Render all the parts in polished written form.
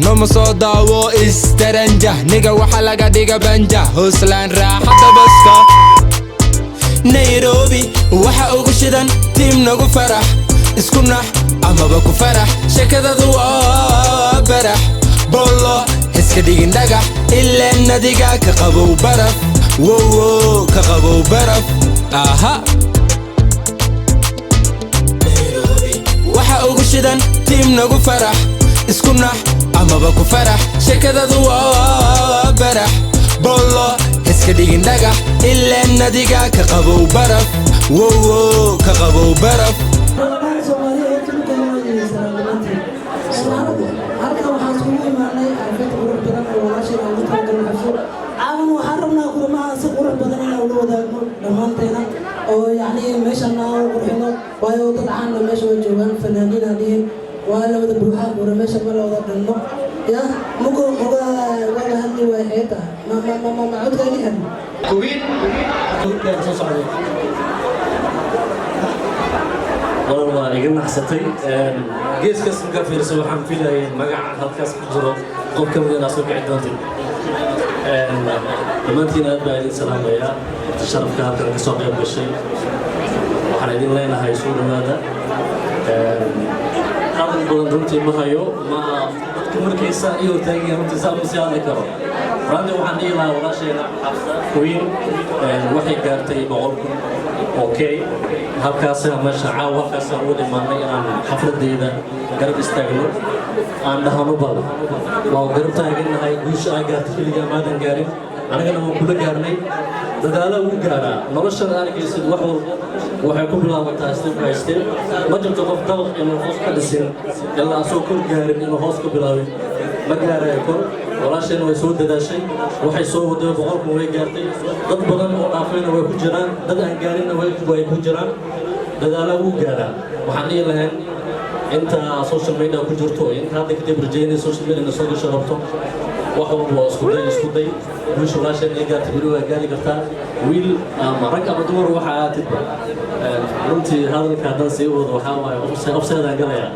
نوم صودا واسترنجة نيجا وحلقة ديجا بنجة هوسلان راحة بسكا نيروبي وحا اوغشدان تيم نغو فرح اسكو نح اما باكو فرح شكدا دوا برح بولو اسكا ديجن دقح إلا الندقا كقبو برف ووو كقبو برف اها وحا اوغشدان تيم نغو فرح اسكو نح اما باكو فرح شكدا دوا برح بولو اسكا ديجن دقح إلا الندقا كقبو برف ووو كقبو برف oo yani meeshan aan qurxino waayo dad aan meesha joogan fanaaniin hadii waa la wada buuxa qura meesha ma la wada dhanno ya mugo wada hadii way heeta ma cod gaalihan كوين والله يقلنا حسيتي جيس كسر كافير سوى حم في لاي مجا هالكاس كجرو قب كم دينا سوق عدانتي لما تينا بعدين سلام يا تشرف كهذا كسوق يوم بالشيء وحنادين لنا هاي سود هذا هذا البلندونتي ما هيو ما كمر كيسا يورتاجي هم تزام مسيان كرو راندي وحني لا ولا شيء كوين وحي قارتي بقولكم اوكي halkaas ama shacaa halkaas oo dhimanay aan xafladeyda garab istaagno aan dhahano bal waa garab taaganahay guusha ay gaartay xilliga maadan gaarin anagana waan kula gaarnay dadaalo ugu gaara nolosha aragaysid wax walba waxay ku bilaabataa step by step ma jirto qof dabaq inuu hoos ka dhisin ilaa soo kor gaarin inuu hoos ka bilaabin ma gaarayo kor walaasheen way soo dadaashay waxay soo waday boqolku way gaartay dad badan oo dhaafayna way ku jiraan dad aan gaarinna way ku jiraan dadaalo ugu gaara waxaan dhihi lahayn inta social media ku jirto inta hadda kadib rajaynay social media soo gasho rabto wax walba isku day wiish walaasheen ay gaartay bari waa gaari kartaa wiil ama rag ama dumar waxa aad tidba runtii hadalka hadan sii wado waxa waaye qofseedaan galaya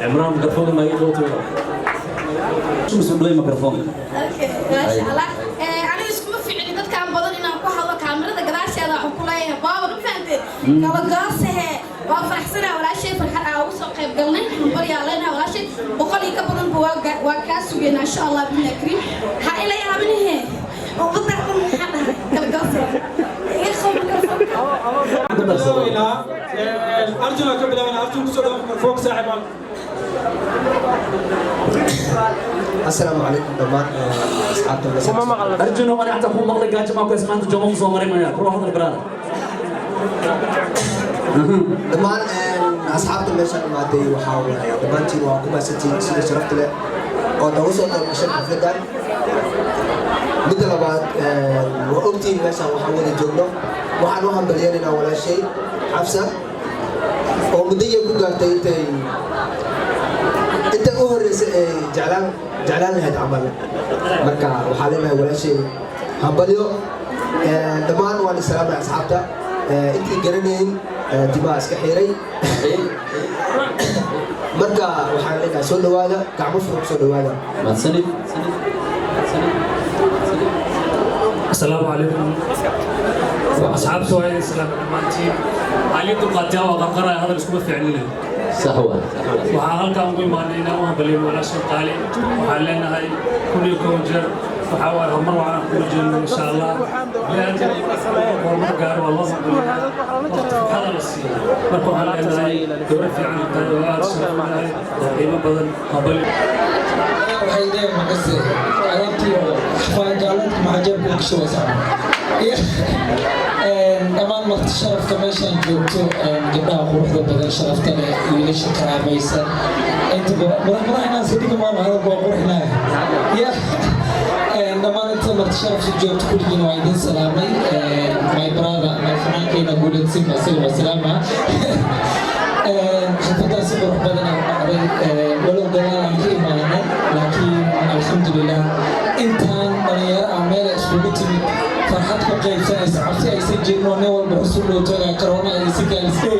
cimraan garfoon ma ido to شو مسؤولي ميكروفون اوكي ما شاء الله انا اسكو في عندي دد كان بدن ان ku hado kaamirada gadaasheeda waxaan ku leeyahay baaba ma fahanteen kala gaashe waa faraxsana walaashay farxad aan ugu soo qayb galnay bari aleena walaashay boqol ka badan waa ka sugayna insha Allah bina kariim ha ila yaabinahe oo dadka kala gaashe ee خبر أرجونا قبل أن أرجو كسر فوق ساحب السلام عليكم دمان أصحاب أرجونا أن أعتقد مغلق جاج ما كويس ما أنت جمعهم صومري ما يروح هذا البلاد دمان أصحاب المشهد ما دي وحاول دمان تي وكما ستي سيد شرفت له أو توصل المشهد فلدان مثل بعد وقتي المشهد وحاول الجنة وحنوهم بلياننا ولا شيء حفصة ومدية كوكا تي انت اهرس جعلان هاد عمل مركا وحالنا ولا شيء همبليو دمان وانا سلام على اصحابتا انت قرنين دماء اسك خيري مركا وحالنا سو دواده كعبو فرق سو دواده ما سني السلام عليكم واصحاب سواي السلام عليكم عليكم قاتيا وقرقره هذا الاسبوع فعلنا سهوا waxaan halkaan ugu imaanayna oo baliin walaashan qaali waxaan leenahay kulli koojer waxa waa hormar waxaan ku jeedno insha Allah laakiin hormar gaar waa loo maqlay hada la siiyo marka waxaan leenahay dowr fiican oo aad shaqeynay qiimo badan habali waxay leeyahay magasi alaabtii xafaajalad maajab ku shaqeysaa dhammaan marti sharafta meeshaan joogto gabdhaha quruxda badan sharafta leh wiilasha karaamaysan inta badan inaan soo dhigo maama hadalka waa qurxinaya dhammaan inta marti sharafta joogto kulligiin waa idin salaamay my brother my fanaankeena guuleedsin asiga waa salaama xafadaasi qurux badan aan dhacday walow dagaal aan ka imaanay laakiin alxamdulilah intaan dhalinyaro ah meel isugu timid farxad ku qaybsanaysa cabsi aysan jirin oo nin walba xusul loo toogaa karoona ay si gaalisay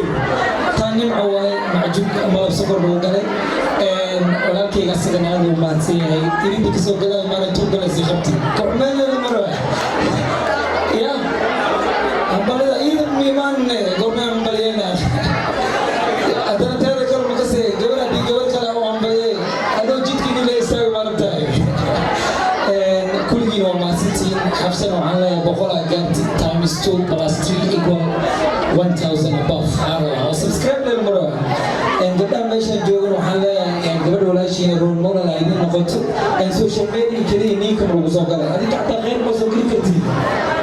taan nimco waaye macjuubka malab sokor lagu galay walaalkayga asagan aad u mahadsan yahay irinta kasoo gadaa maana tuugalaysa qabti kormeelada maro ya ambalada iidan miimaanne gormeen ambaliyana haddana teeda kale makase gabar haddii gabar kale u ambaliyay adoo jidkiini la istaago maaragtahay kulligiin waa mahadsantiin xabsan waxaan leeyahay boqol agaanti times 2 plus 3 equal 1000 above oo subscribe leen maro gabdhaha meeshaan joogan waxaan leeyahay gabadha walaashiina role model ay idin noqoto social media keliya ninka lagu soo galay adiga xataa qeyb ma soo geli kartid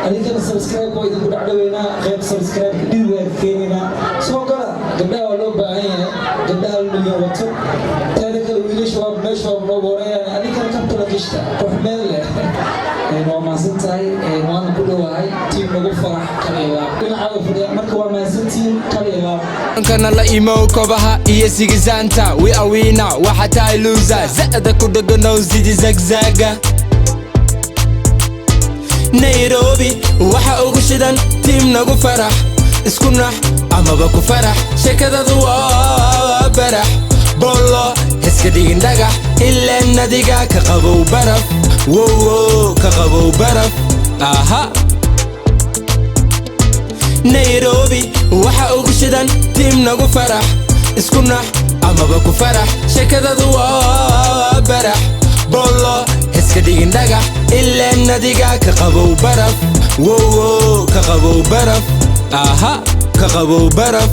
adigana subscribe oo idinku dhacdhaweynaa qeyb subscribe dhiigaan keenina soo gala gabdhaha waa loo baahan yahay gabdhaha milyan wato teeda kale wiilasha waa meesha waa noogu horeeyaan adigana kabtala gishta qof meel leh waa mahadsan tahay waana ku dhowahay tiim nagu farax kaleela dhinacaaga fadhiya marka waa mahadsantiin kaleela kana la imow kobaha iyo sigisaanta we are winner waxa tahay loser za'da ku dhaganow sidi zagzaga Nairobi waxa ugu shidan tiim nagu farax isku nax amaba ku farax sheekadadu waa barax bolo iska dhigin dhagax ilaa nadiga ka qabow baraf wow ka qabow baraf aha Nairobi waxa ugu shidan tiim nagu farax isku nax amaba ku farax sheekadadu waa barax bolo iska dhigin dhagax ilaa nadiga ka qabow baraf wow ka qabow baraf aha ka qabow baraf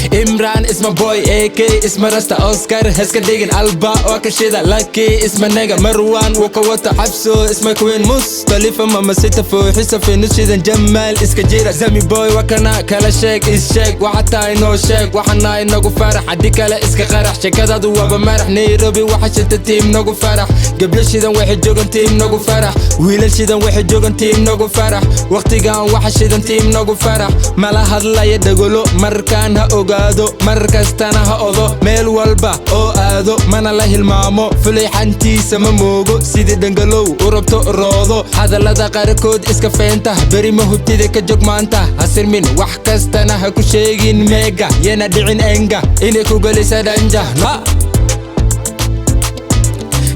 Imran is my boy, AK is my Rasta Oscar Heska digging Alba, waka shida Lucky is my nigga Marwan, waka wata Hafso is my queen Mustalifa mama sita fo Hisa fi nushidan Jamal iska jira Zami boy wakana kala shake is shake Waxata ino shake, waxana inagu farax Haddi kala iska qarax, shekadadu waba marax Nairobi waxa shita team nagu farax Gabla shidan waxay joogan team nagu farax Wiilal shidan waxay joogan team nagu farax Waqtigan waxa shidan team nagu farax Mala hadlaya dagolo markaan ha oga markastana ha odo meel walba oo aado mana la hilmaamo fuleexantiisa ma moogo sidii dhangalow u rabto roodo hadallada qaarkood iska feenta beri ma hubtida ka jog maanta hasirmin wax kastana ha ku sheegin meega yana dhicin enga inay ku galisa dhanja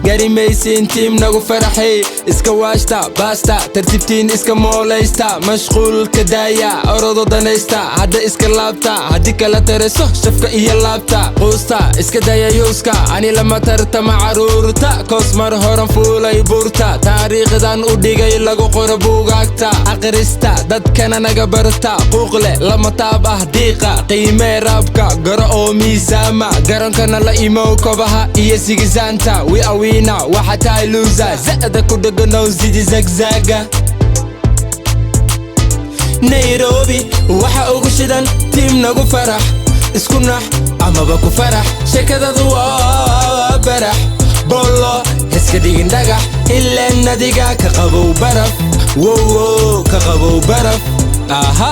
garimaysiin tiim nagu faraxay iska waashta baasta tartiibtiin iska moolaysta mashquulka daaya orodo danaysta hadda iska laabta haddii kala tareso shafka iyo laabta quusta iska daya yuuska ani lama tartama caruurta koos mar horan fuulay buurta taariikhdan u dhigay lagu qoro buugaagta aqrista dadkana naga barta quuqle lama taab ah diiqa qiimee raabka garo oo miisaama garankana la imow kobaha iyo sigisaanta we are winner waxa tahay loser za'da ku dhaganow sidi zagzaga Nairobi waxa ugu shidan tiim nagu farax isku nax amaba ku farax sheekadadu waa barax bolo iska dhigin dhagax ilaa nadiga ka qabow baraf wow ka qabow baraf aha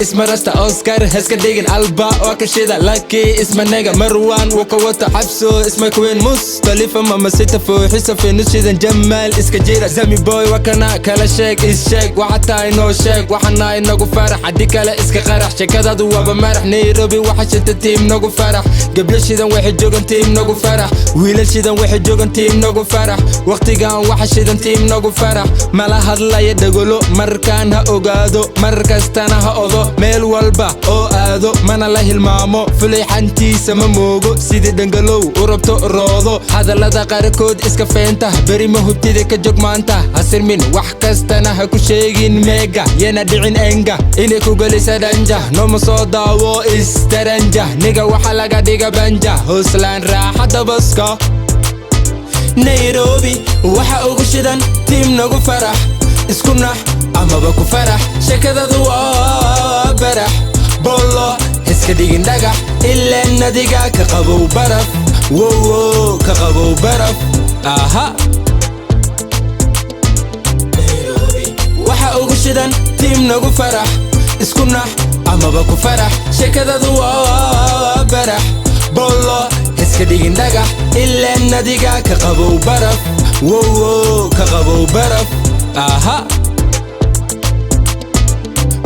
اسمه راستا اوسكار هسكا ديجن البا وكشيدا لاكي اسمه نيجا مروان وكوتا حبسو اسمه كوين مختلفة ماما سيتا فو حسا في نشيدا جمال اسكا جيرا زامي بوي وكنا كلا شيك اس شيك وحتى انو شيك وحنا انو فرح عدي كلا اسكا قرح شيكادا دوابا مرح نيروبي وحشتا تيم نوغو فرح قبل شيدا واحد جوغن تيم نوغو فرح ويلا شيدا واحد جوغن تيم نوغو فرح وقتي قان وحشيدا تيم نوغو فرح مالا هادلا يدقلو مركان ها اوغادو مركز تانا ها اوضو meel walba oo fogaado mana la hilmaamo fulayxantiisa ma moogo sidii dhangalow u rabto roodo hadallada qaarkood iska feenta beri ma hubtida ka jog maanta hasirmin wax kastana ha ku sheegin meega yana dhicin enga inay ku gelisa dhanja nooma soo daawo istaranja niga waxa laga dhiga banja hooslaan raaxada baska Nairobi waxa ugu shidan tiim nagu farax isku nax amaba ku farax sheekadadu waa barax bolo iska dhigin dhagax ilaa nadiga ka qabow baraf wow ka qabow baraf aha Nairobi waxa ugu shidan tiim nagu farax isku nax amaba ku farax sheekadadu waa barax bolo iska dhigin dhagax ilaa nadiga ka qabow baraf wow ka qabow baraf aha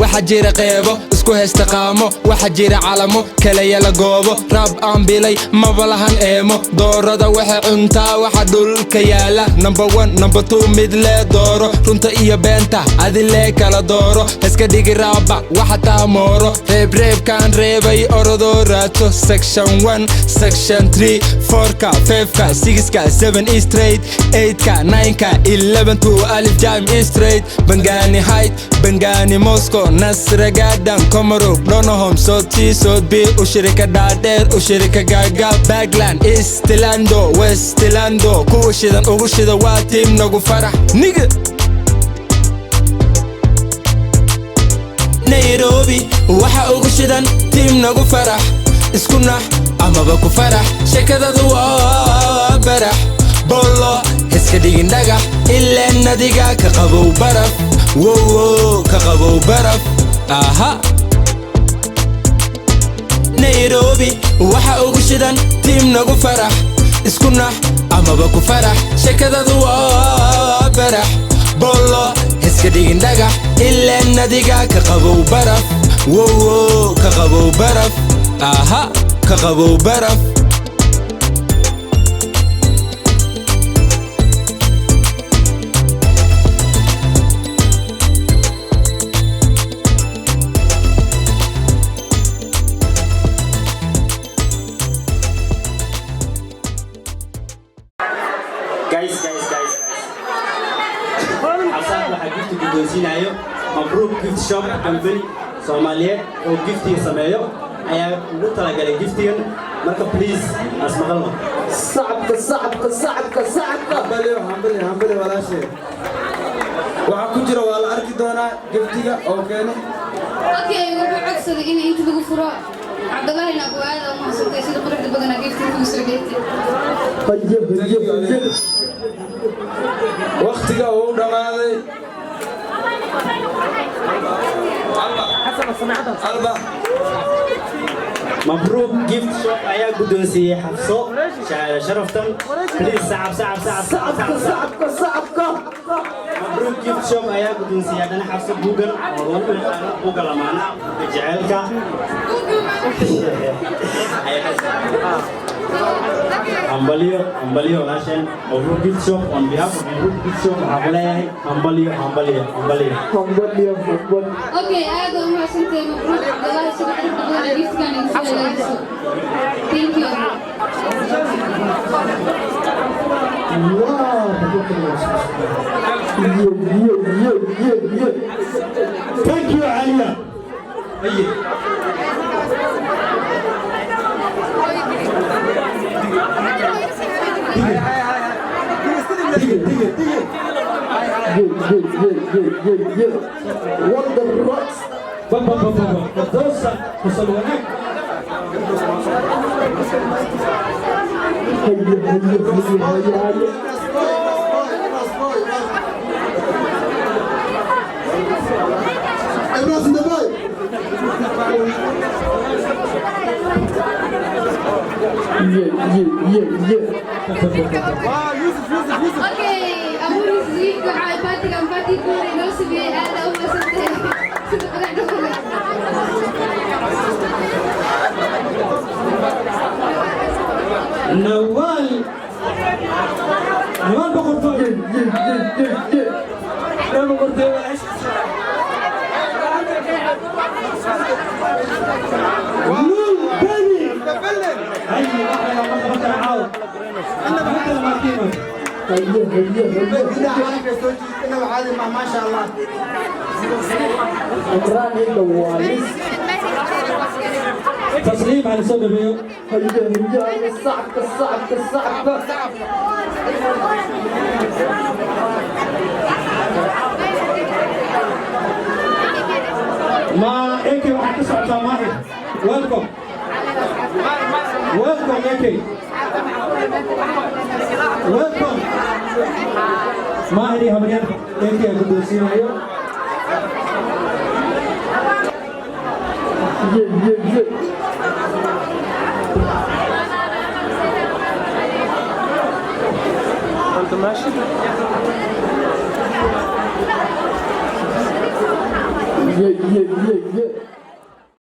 waxa jira qeybo isku haysta qaamo waxa jira calamo kala yala goobo rab aan bilay maba lahan eemo doorada waxa cuntaa waxa dhulka yaala number 1 number 2 mid lee dooro runta iyo beenta adilee kala dooro iska dhigi raaba waxa taamooro reebreebkaan reebay orodoo raato section 1 section 3 4ka 5ka 6ka 7 straight 8ka 9ka 11 to alif jam straight bangani height bangani moscow nasra gadan komoro donohom soti sotbi ushirika dader ushirika gaga bagland istilando westilando kuwa shidan ugu shida waa tiim nagu farax niga Nairobi waxa ugu shidan tiim nagu farax isku nax amaba ku farax sheekadadu waa barax bolo iska dhigin dhagax ilaa nadiga ka qabow baraf wow ka qabow baraf aha Nairobi waxa ugu shidan tiim nagu farax isku nax amaba ku farax sheekadadu waa barax bolo iska dhigin dhagax ilaa nadiga ka qabow baraf wow ka qabow baraf aha ka qabow baraf مبروك gift shop company Soomaaliyeed oo giftiga sameeyo ayaa ugu talagalay giftigan marka please asmaqalna sacabka hambali walaashay waxa ku jira waa la arki doonaa giftiga oo keenay okay wuxuu codsaday in inta lagu furo Cabdullaahi Nabuwaad oo maasantay sida quruxda badan giftiga ku soo geeyay waqtiga uu dhamaaday مبروك gift shop ayaa guddoonsiiyay xafso sharaftan please sacabka مبروك gift shop ayaa guddoonsiiyay dana xafso google oo lagu yaqaan google amaana jaceelka Ambalio walaashan مبروك gift shop on behalf of مبروك gift shop waxaa leeyahay ambalio okay aad u mahadsantahay mabruuk Cabdullaahi sida quruxda badan giftigan inuu soo leeyahay thank you thank you Alia Wonder rocks. Dosa kusalwanak. Everyone's in the boat. okay amur music waxay baatigan baatiku inoo sameeyay aad u mahadsantahay sida quruxda badan Nawal بقرطة بقرطة هاي واحدة مرة بطل عاود أنا بحط الماركينة كده عارف يا سوتي كده وعادي ما شاء الله تصريف على سبب ايه؟ الصعب ما ايكي واحد تسعة سامعي ويلكم ايكي ويلكم ما هذه همريان ايكي قدوسين ايوه انت ماشي yeah.